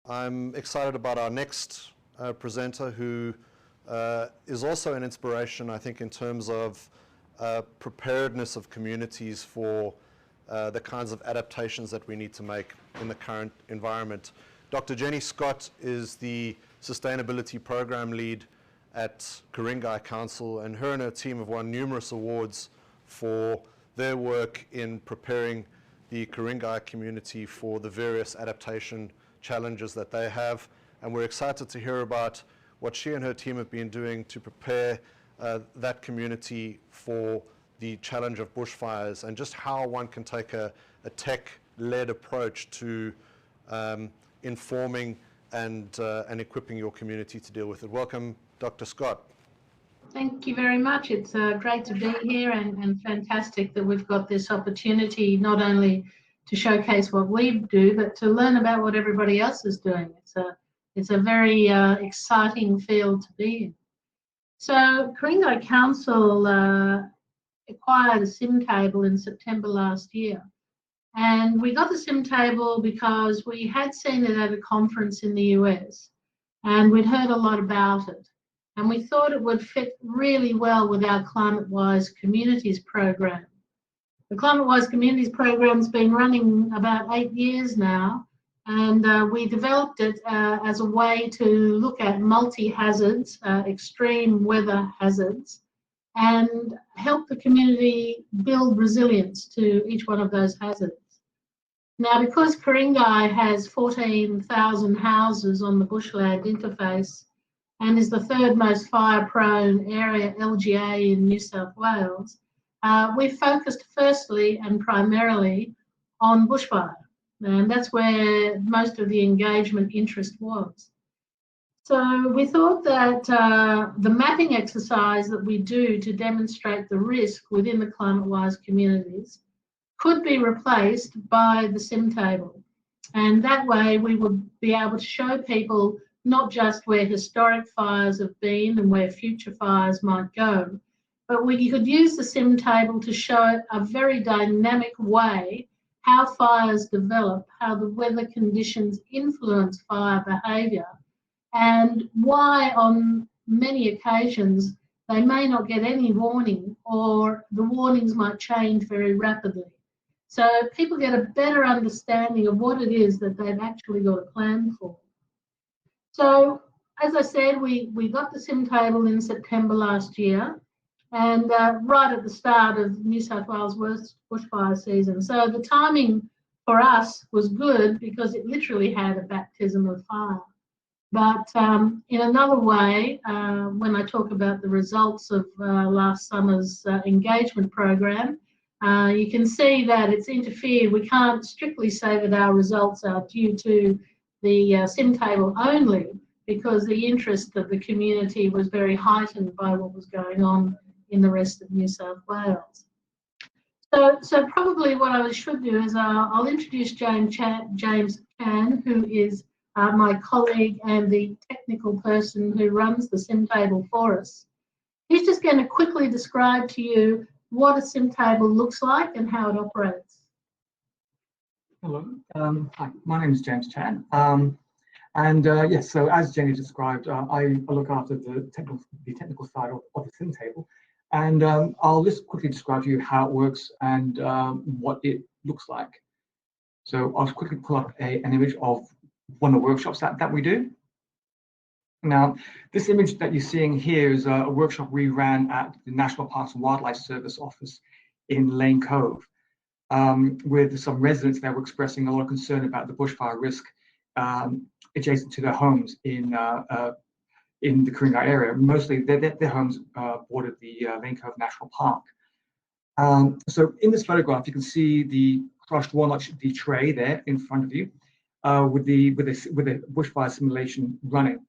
I'm excited about our next presenter, who is also an inspiration, I think, in terms of preparedness of communities for the kinds of adaptations that we need to make in the current environment. Dr. Jenny Scott is the Sustainability Program Lead at Ku-Ring-Gai Council, and her and her team have won numerous awards for their work in preparing the Ku-Ring-Gai community for the various adaptation challenges that they have. And we're excited to hear about what she and her team have been doing to prepare that community for the challenge of bushfires, and just how one can take a tech-led approach to informing and equipping your community to deal with it. Welcome, Dr. Scott. Thank you very much. It's great to be here, and fantastic that we've got this opportunity not only to showcase what we do, but to learn about what everybody else is doing. It's a very exciting field to be in. So Ku-Ring-Gai Council acquired a Simtable in September last year. And we got the Simtable because we had seen it at a conference in the US, and we'd heard a lot about it. And we thought it would fit really well with our Climate-Wise Communities program. The Climate-Wise Communities program's been running about 8 years now, and we developed it as a way to look at multi-hazards, extreme weather hazards, and help the community build resilience to each one of those hazards. Now, because Ku-Ring-Gai has 14,000 houses on the bushland interface and is the third most fire-prone area LGA in New South Wales, we focused firstly and primarily on bushfire, and that's where most of the engagement interest was. So we thought that the mapping exercise that we do to demonstrate the risk within the climate-wise communities could be replaced by the Simtable. And that way we would be able to show people not just where historic fires have been and where future fires might go, but we could use the Simtable to show a very dynamic way how fires develop, how the weather conditions influence fire behaviour, and why on many occasions they may not get any warning, or the warnings might change very rapidly. So people get a better understanding of what it is that they've actually got a plan for. So, as I said, we got the Simtable in September last year, and right at the start of New South Wales' worst bushfire season. So the timing for us was good because it literally had a baptism of fire. But in another way, when I talk about the results of last summer's engagement program, you can see that it's interfered. We can't strictly say that our results are due to the Simtable only, because the interest of the community was very heightened by what was going on in the rest of New South Wales. So probably what I should do is I'll introduce James Chan, who is my colleague and the technical person who runs the Simtable for us. He's just going to quickly describe to you what a Simtable looks like and how it operates. Hello, hi, my name is James Chan. Yes, so as Jenny described, I look after the technical side of the Simtable, and I'll just quickly describe to you how it works and what it looks like. So I'll quickly pull up an image of one of the workshops that we do. Now, this image that you're seeing here is a workshop we ran at the National Parks and Wildlife Service office in Lane Cove, with some residents that were expressing a lot of concern about the bushfire risk adjacent to their homes in the Ku-Ring-Gai area. Mostly their homes bordered the Lane Cove National Park. So in this photograph, you can see the crushed walnut tray there in front of you, with the bushfire simulation running.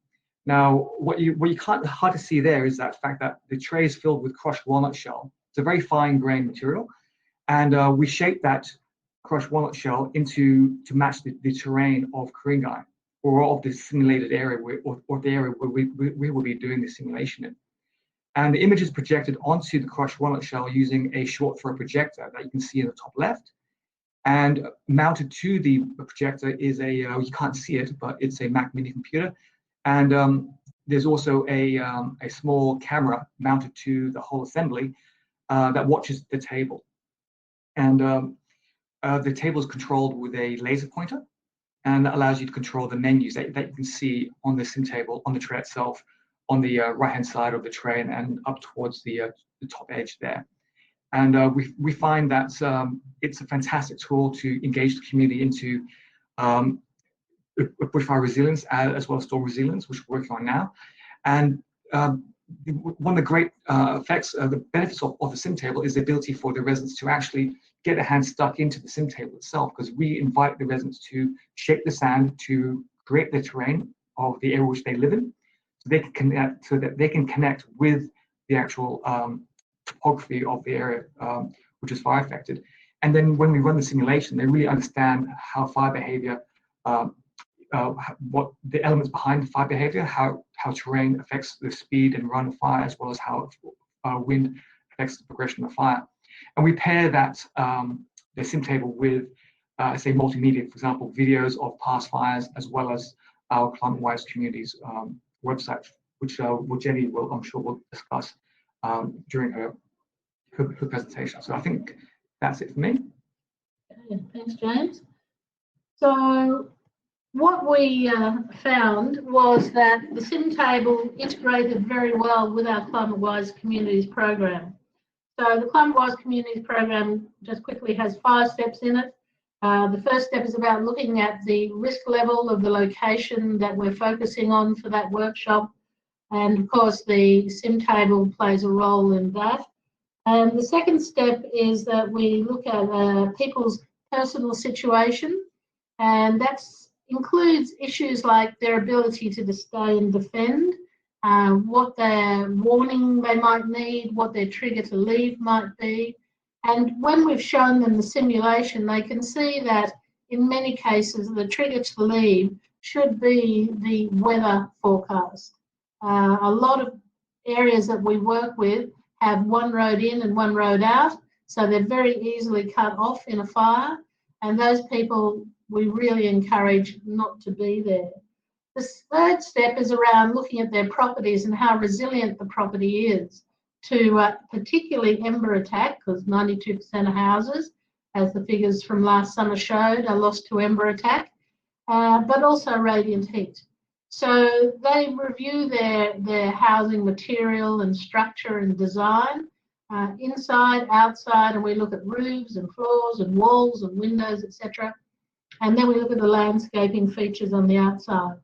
Now, what you can't hard to see there is that fact that the tray is filled with crushed walnut shell. It's a very fine grained material, and we shaped that crushed walnut shell to match the terrain of Ku-Ring-Gai, or of the simulated area or the area where we will be doing the simulation in. And the image is projected onto the crushed walnut shell using a short throw projector that you can see in the top left. And mounted to the projector is you can't see it, but it's a Mac mini computer. And there's also a small camera mounted to the whole assembly that watches the table. And the table is controlled with a laser pointer, and that allows you to control the menus that you can see on the Simtable, on the tray itself, on the right-hand side of the tray and up towards the top edge there. And we find that it's a fantastic tool to engage the community into bushfire resilience as well as storm resilience, which we're working on now. And one of the great effects, the benefits of the Simtable is the ability for the residents to actually get their hands stuck into the Simtable itself, because we invite the residents to shape the sand to create the terrain of the area which they live in, so they can connect, so that they can connect with the actual topography of the area which is fire affected. And then when we run the simulation, they really understand how fire behavior, what the elements behind the fire behavior, how terrain affects the speed and run of fire, as well as how wind affects the progression of fire. And we pair that, the Simtable with, say, multimedia, for example, videos of past fires, as well as our Climate-Wise Communities website, which Jenny will, I'm sure, will discuss during her presentation. So I think that's it for me. Okay, thanks, James. So what we found was that the Simtable integrated very well with our Climate-Wise Communities program. So the Climate-Wise Communities program just quickly has 5 steps in it. The first step is about looking at the risk level of the location that we're focusing on for that workshop. And of course, the Simtable plays a role in that. And the second step is that we look at people's personal situation, and that includes issues like their ability to stay and defend, what their warning they might need, what their trigger to leave might be. And when we've shown them the simulation, they can see that in many cases the trigger to leave should be the weather forecast. A lot of areas that we work with have one road in and one road out, so they're very easily cut off in a fire, and those people we really encourage not to be there. The third step is around looking at their properties and how resilient the property is to particularly ember attack, because 92% of houses, as the figures from last summer showed, are lost to ember attack, but also radiant heat. So they review their housing material and structure and design, inside, outside, and we look at roofs and floors and walls and windows, etc. And then we look at the landscaping features on the outside.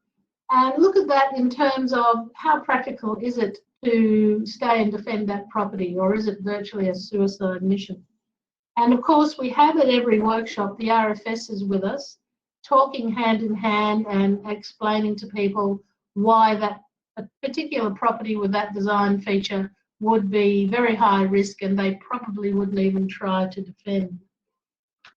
And look at that in terms of how practical is it to stay and defend that property, or is it virtually a suicide mission? And of course, we have at every workshop, the RFS is with us, talking hand in hand and explaining to people why that a particular property with that design feature would be very high risk and they probably wouldn't even try to defend.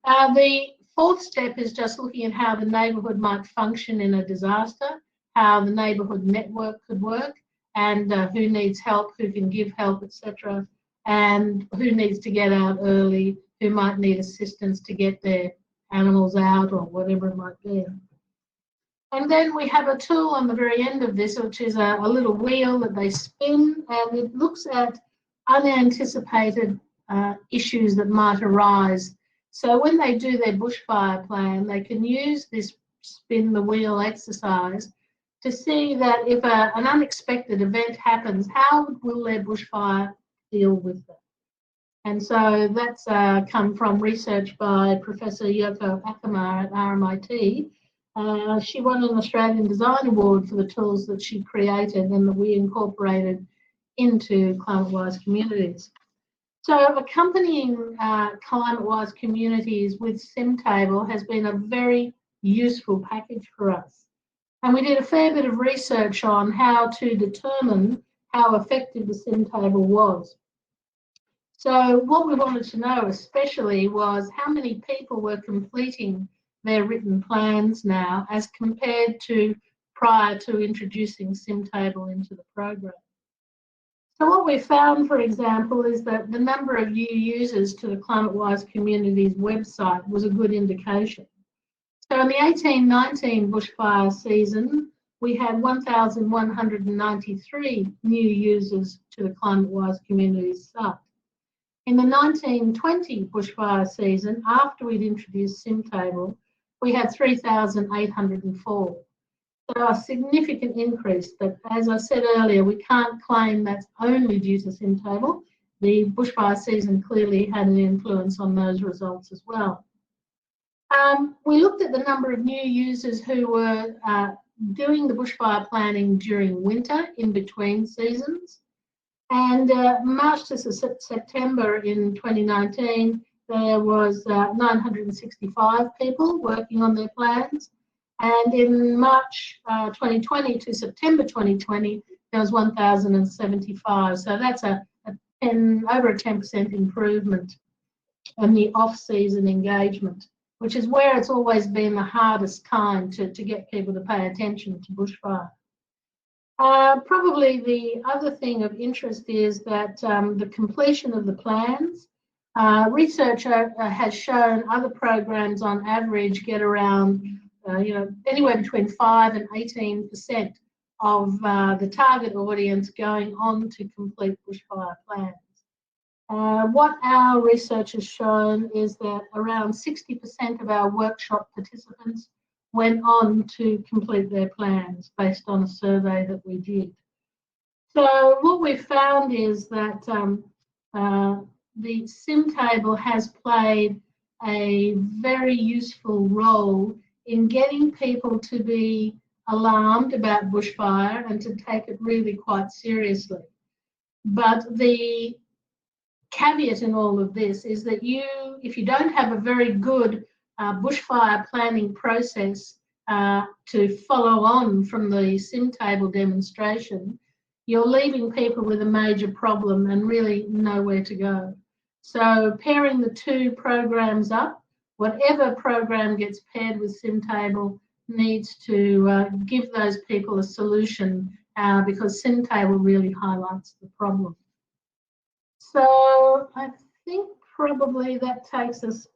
The fourth step is just looking at how the neighbourhood might function in a disaster, how the neighbourhood network could work, and who needs help, who can give help, etc., and who needs to get out early, who might need assistance to get their animals out or whatever it might be. And then we have a tool on the very end of this, which is a little wheel that they spin, and it looks at unanticipated issues that might arise. So when they do their bushfire plan, they can use this spin the wheel exercise to see that if an unexpected event happens, how will their bushfire deal with that? And so that's come from research by Professor Yoko Akamar at RMIT. She won an Australian Design Award for the tools that she created and that we incorporated into Climate-Wise Communities. So accompanying Climate-Wise Communities with Simtable has been a very useful package for us. And we did a fair bit of research on how to determine how effective the Simtable was. So what we wanted to know especially was how many people were completing their written plans now as compared to prior to introducing Simtable into the program. So what we found, for example, is that the number of new users to the ClimateWise Communities website was a good indication. So in the 18-19 bushfire season, we had 1,193 new users to the ClimateWise Communities site. In the 19-20 bushfire season, after we'd introduced Simtable, we had 3,804. So a significant increase, but as I said earlier, we can't claim that's only due to Simtable. The bushfire season clearly had an influence on those results as well. We looked at the number of new users who were doing the bushfire planning during winter, in between seasons. And March to September in 2019, there was 965 people working on their plans. And in March 2020 to September 2020, there was 1,075. So that's over a 10% improvement in the off-season engagement, which is where it's always been the hardest time to get people to pay attention to bushfire. Probably the other thing of interest is that the completion of the plans. Research has shown other programs on average get around anywhere between 5 and 18% of the target audience going on to complete bushfire plans. What our research has shown is that around 60% of our workshop participants went on to complete their plans based on a survey that we did. So what we found is that the Simtable has played a very useful role in getting people to be alarmed about bushfire and to take it really quite seriously. But the caveat in all of this is that if you don't have a very good bushfire planning process to follow on from the Simtable demonstration, you're leaving people with a major problem and really nowhere to go. So pairing the two programs up, whatever program gets paired with Simtable needs to give those people a solution because Simtable really highlights the problem. So I think probably that takes us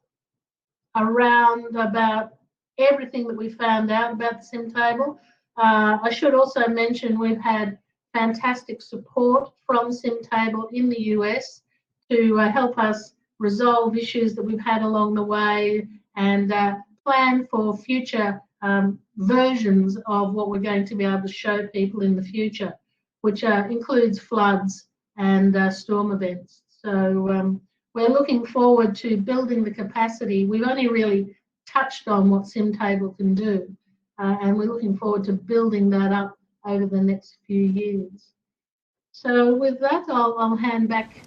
around about everything that we found out about the Simtable. I should also mention we've had fantastic support from Simtable in the US to help us resolve issues that we've had along the way and plan for future versions of what we're going to be able to show people in the future, which includes floods and storm events. So we're looking forward to building the capacity. We've only really touched on what Simtable can do, and we're looking forward to building that up over the next few years. So with that, I'll hand back